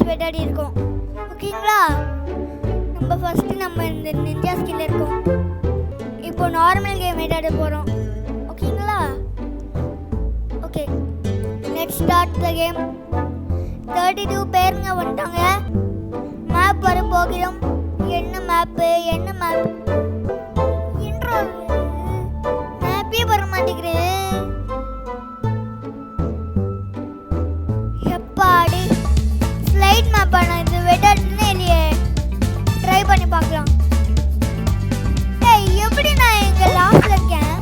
விளையாடி இருக்கோம். ஓகேங்களா? நம்ம ஃபர்ஸ்ட் இந்த நிஞ்சா ஸ்கில் இருக்கோம். இப்போ நார்மல் கேம் விளையாட போகிறோம். ஓகேங்களா? Okay, let's start the game. 32 பேருங்க வந்துட்டாங்க. மேப் வர போகிறோம். என்ன மேப்பே இன்ட்ரோ மேப்பே வர மாட்டேங்குது. எப்பாடி ஸ்லைட் மேப் ஆனா இது வெட்டாடுனே இல்லையே. ட்ரை பண்ணி பார்க்கலாம். எப்படி நான் எங்க லாஸ்ட்ல இருக்கேன்?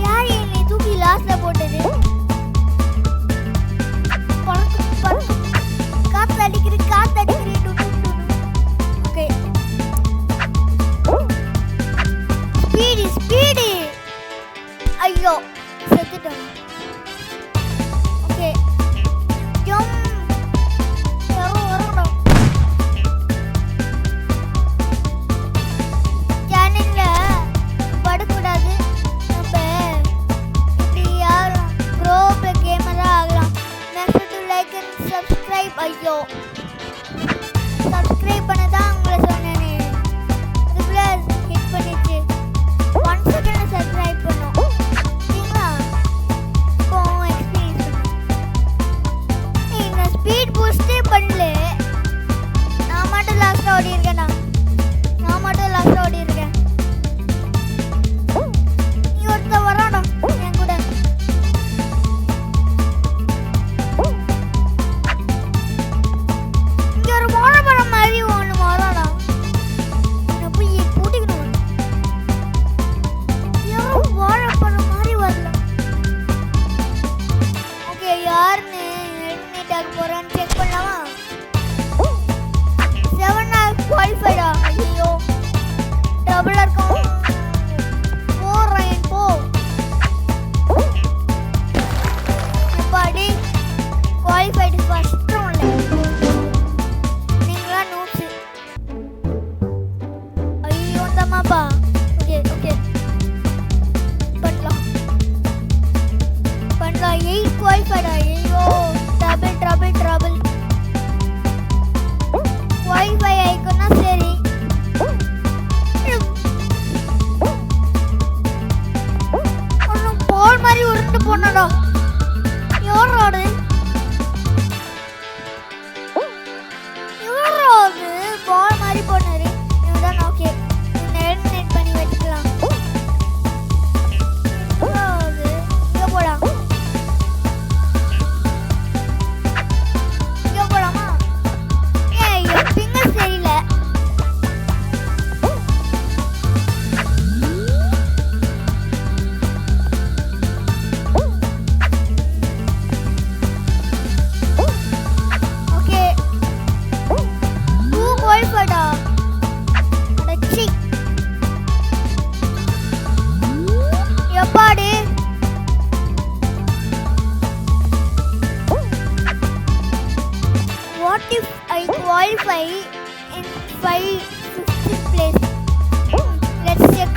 யார் என்னை தூக்கி லாஸ்ட்ல போட்டது? காத்து அடிக்குது. Okay, speed. ஐயோ, செத்துட்டேன். ஓகே, ஐயோ, சப்ஸ்கிரைப் பண்ணதான் உங்களை சொன்னேனே. அதுக்குள்ள ஹிட் பண்ணிச்சு. 1 செகண்ட் சப்ஸ்கிரைப் பண்ணோம். சரிங்களா? இப்போ எக்ஸ்பீரியன்ஸ் நான் ஸ்பீட் பூஸ்டே பண்ணல. நான் மட்டும் லாஸ்ட்ல ஓடி இருக்கேன். நீ ஒருத்த வராடா என் கூட. போறான்னு செக் பண்ணலாமா? 7 குவாலிஃபைடா. ஐயோ, டபுள் இருக்கும். போ எப்பாடி குவாலிஃபைடு ஃபர்ஸ்ட் ரவுண்ட்ல. நீங்களா நோட்ஸ். ஐயோ, தம்மாப்பா. ஓகே பண்ணலாம். 8 குவாலிஃபைடா. ஐயோ, ட்ரபிள் வைஃபை ஐக்கோனா சரி. பால் மாதிரி உருண்டு போனடா. யாரோடு பால் மாதிரி போனாரு. இதுதான். ஓகே, நெட் பண்ணி வச்சுக்கலாம். இங்க போலாம். What if I qualify in 5th place? Let's check.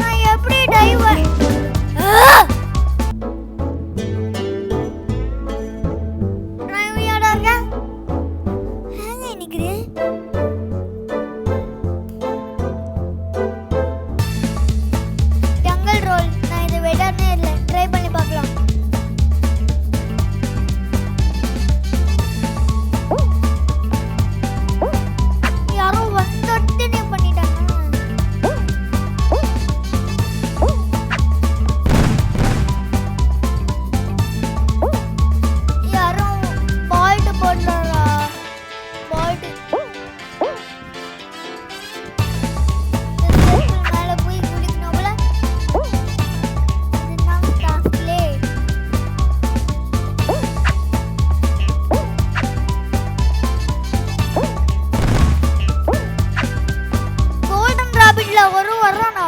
நான் எப்படி டைவர்? நான் யாரா இருக்கேன்? ஹேங்க நிக்கிறேன். Jungle roll. நான் இது வெடானே இல்ல. ட்ரை பண்ணி பார்க்கலாம். ஒரு வர்றானா?